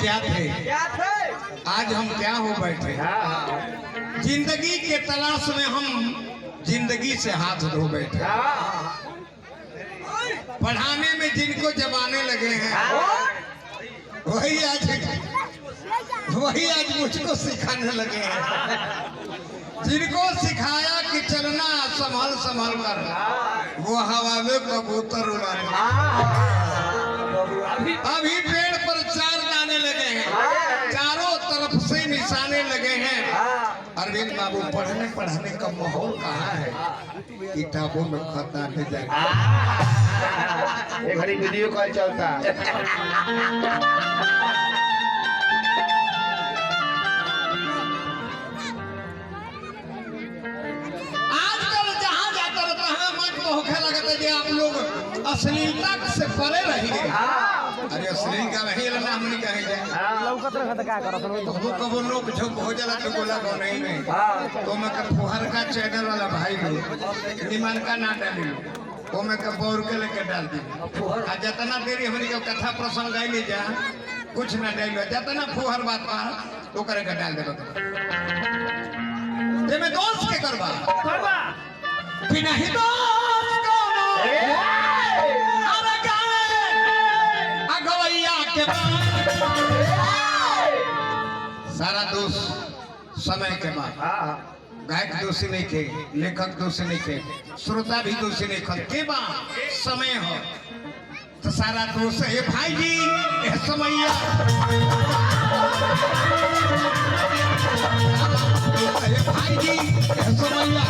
क्या थे आज हम क्या हो बैठे। जिंदगी के तलाश में हम जिंदगी से हाथ धो बैठे। पढ़ाने में जिनको जमाने लगे हैं वही आज मुझको सिखाने लगे हैं। जिनको सिखाया कि चलना संभल संभल कर वो हवा में कबूतर उड़ाने। अभी पेड़ पर चार दाने लगे हैं, चारों तरफ से निशाने लगे हैं। अरविंद बाबू पढ़ने पढ़ाने का माहौल कहाँ है? किताबों में खत आने जाए। एक घड़ी वीडियो कॉल चलता। आप लोग अश्लीलता से परे रहिए। अरे अश्लील का नहीं लना हमने कहेंगे लौकत रखत का करत तो कबो लोग झोंक हो जाला तो गोला को नहीं तो मैं का फुहर का चैनल वाला भाई लोग निमन का ना डाली वो मैं का बोर के लेके डाल दी। आ जितना देरी हमने का कथा प्रसंग गाई ले जा कुछ ना डाल जितना फुहर बात बा तो करे के डाल दे ते में दोस्त के करबा बिना ही दोस्त कोनो अरे गाए अगवैया के सारा दोष समय के बाद गायक दोषी नहीं थे, लेखक दोषी नहीं थे, श्रोता भी दोषी नहीं थे। के बाद समय हो तो सारा दोष है भाई जी ये समैया भाई जी ये समैया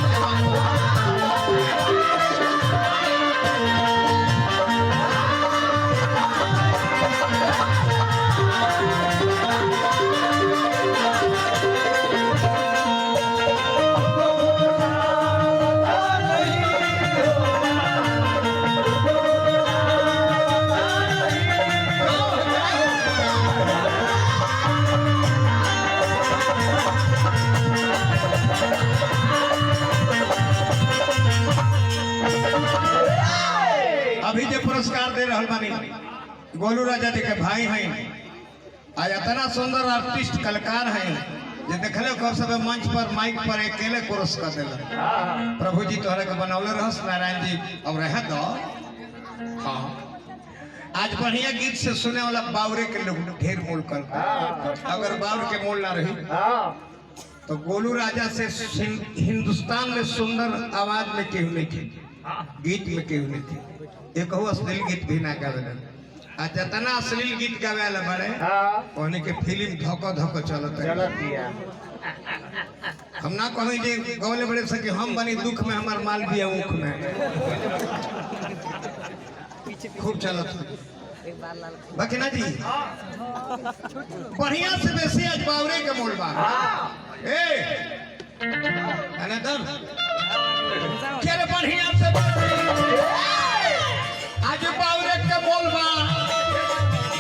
अभी जो पुरस्कार दे रहा बानी गोलू राजा जी के भाई हैं। आज इतना सुंदर आर्टिस्ट कलाकार हैं जो देखले कब सब मंच पर माइक पर अकेले पुरस्कार दिला। प्रभु जी तोहरा के बनौले रहस नारायण जी अब रह दो। हाँ आज बढ़िया गीत से सुने वाला बावरे के लोग ढेर मोल कर अगर बावर के मोल ना रही तो गोलू राजा से हिंदुस्तान में सुंदर आवाज में केहू नहीं थी, गीत में केहू नहीं थी। एक अश्लील गीत भी ना गावेलन। आ जितना अश्लील गीत गावेला बड़े कहने के फिल्म धोको धोको चलत है। हम ना कहीं जे गवले बड़े से कि हम बनी दुख में हमार माल भी ऊख में खूब चलत बाकी ना जी बढ़िया से बेसी आज बावरे के मोल बा ए अनदम क्या रे बढ़िया से आज बावरे के मोल बा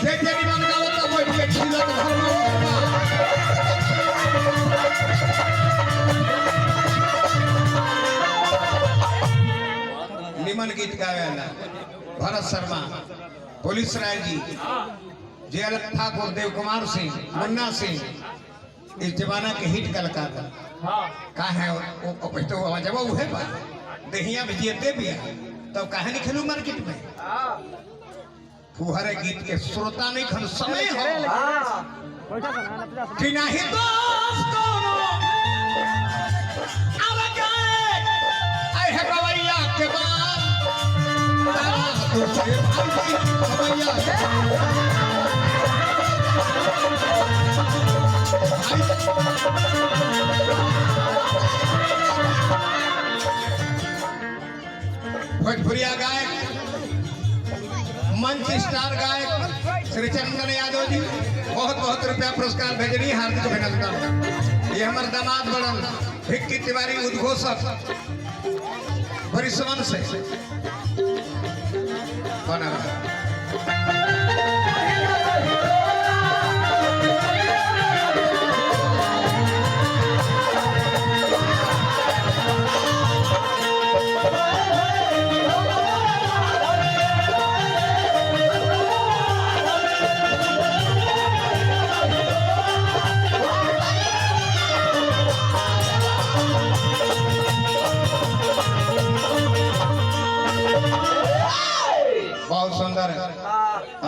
जे जे निमन गावत तो बैठ के खिलत घर में निमन गीत गावेला भरत शर्मा, पुलिस राय जी, जयल ठाकुर, देव कुमार सिंह, मुन्ना सिंह इस जमाना के हिट कलाकार का है तो जब वो है दहिया भी जीते भी है तो कहे नहीं खेलू मार्केट में फुहरे गीत के श्रोता नहीं खन समय हो कि नहीं दोस्त है गवैया के बाद भोजपुरिया गायक मंच स्टार गायक श्री चंदन यादव जी बहुत बहुत रुपया पुरस्कार भेजनी हार्दिक अभिनंदन। ये हमारे दामाद बड़न भिक्की तिवारी उद्घोषक परिश्रम से बना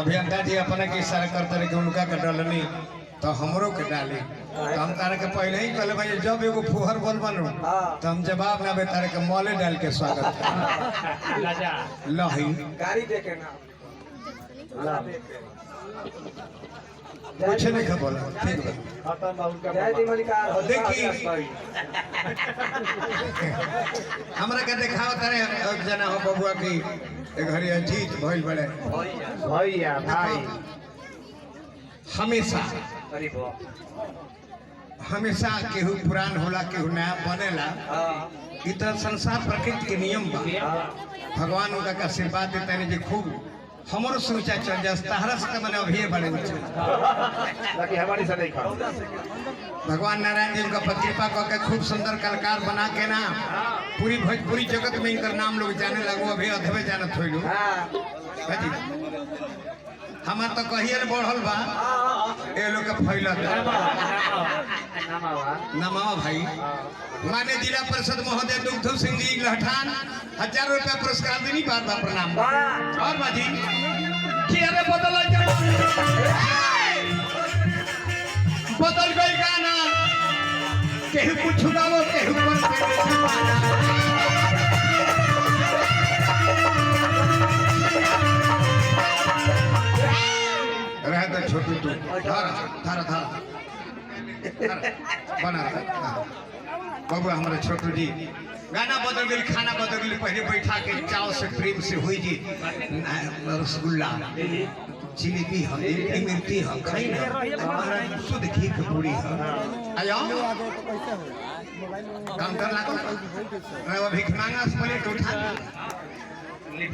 अभियंता जी अपने के इशारा करते रहे कि उनका के डालनी तो हमरो के डाली तो हम तारे के पहले ही कहले भाई जब एगो फुहर बोल बनू तो हम जवाब ना बे तारे के मौले डाल के स्वागत लही गाड़ी देखे ना कुछ नहीं खा बोला ठीक बा देखी हमरा के देखाओ तारे एक जना हो बबुआ की एक घड़ी जीत भइल बड़े भैया भाई हमेशा केहू पुरान होला केहू नया बनेला इ तो संसार प्रकृति के नियम बा भगवान उनका का आशीर्वाद देते हैं जी खूब हमरो सोचा चल जा तहरा से मैंने अभी बड़े बाकी हमारी से नहीं खाओ भगवान नारायण जी उनका कृपा करके खूब सुंदर कलाकार बना के ना पूरी भोजपुरी जगत में इनका नाम लोग जाने लगो अभी अधवे जानत होइलू हमार तो कहिए बढ़ल बा ए लोग के फैलत नमावा भाई माने जिला परिषद महोदय दुग्ध सिंह जी लहठान 1000 रुपया पुरस्कार देनी बार बार प्रणाम और बाजी की अरे बदल गई गाना केहू कुछ गावो केहू रह तो छोटू तू धारा धारा धारा बना बाबू हमारे छोटू जी गाना बदल गई खाना बदल गई पहले बैठा के चाव से प्रेम से हुई जी रसगुल्ला जिलेबी है इमरती है खाई ना शुद्ध घी की पूरी है आयो काम कर ला मैं भिख मांगा प्लेट उठा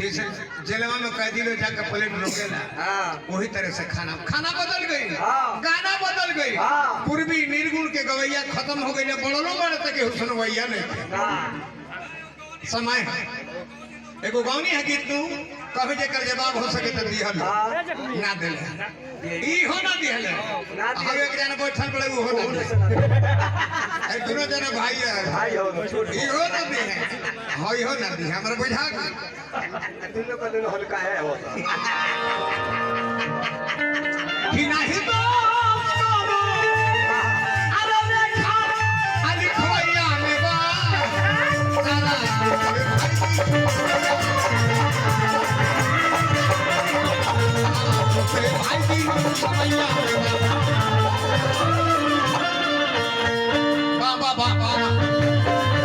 जैसे जेलवा में कैदी लोग जाकर प्लेट रोकेला वही तरह से खाना बदल गई गाना बदल गई पूर्वी निर्गुण के गवैया खत्म हो गई बड़लो बड़े तक सुनवैया नहीं समय एगो गौनी है गीत तू कभी जेकर जवाब हो सके तो दिहल ना दिले ई हो ना दिहले हम एक जना बैठल पड़े वो हो ना ए दोनों जना भाई है ई हो ना दे हई हो ना दे हमरा बुझा तुम लोग का दिन हल्का है वो कि नहीं तो अरे देखा अली खोया में बा सारा भाई की समैया बाबा बाबा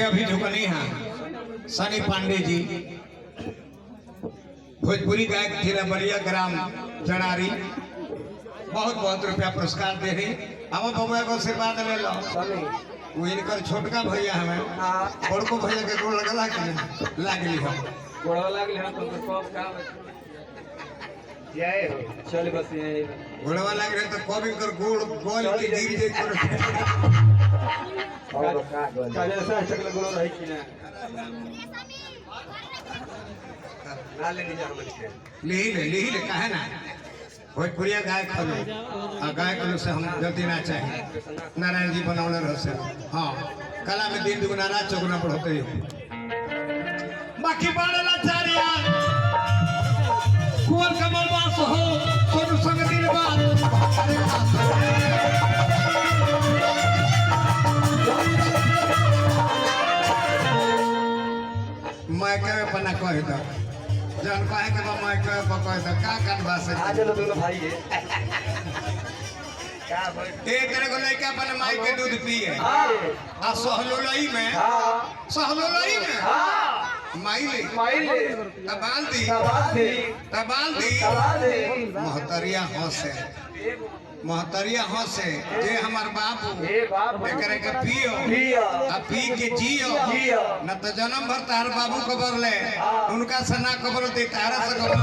अभी झुकनी है सनी पांडे जी भोजपुरी गायक जिला बलिया ग्राम जनारी बहुत बहुत रुपया पुरस्कार दे रही हम बबुआ को आशीर्वाद ले लो वो इनकर छोटका भैया हमें बड़को भैया के गोड़ लगला कि लागली हम गोड़ा लागले हम तो कब काम जय हो चल बस यही गोड़वा लाग रहे तो कब इनकर गोड़ गोल के गिर जाए काले से चकल गोड़ा रही कि ना नाले नहीं जा ले काहे ना भोजपुरिया गायक खलो आ गायक लोग से हम जल्दी ना चाहे नारायण जी बनौले रह से हाँ कला में दिन दुगुना रात चौगुना बढ़ते ही बाकी बाड़ला चारिया कुंवर कमल बास हो सोनू संग दिन बाद मैं कहे पना कहे दो जन कहे के मैं कहे कहे दो का कान बास है आज लो दोनों भाई है क्या भाई एक तरह को लड़का अपन माई के दूध पिए आ सहलोलई में माई ले तबाल दी महतरिया हंसे महतरिया हंसे जे हमार बाबू ए बाप एकरे के पियो पियो आ पी के जियो जियो न तो जन्म भर तार बाबू कबर ले उनका से ना कबर दे तारा से कबर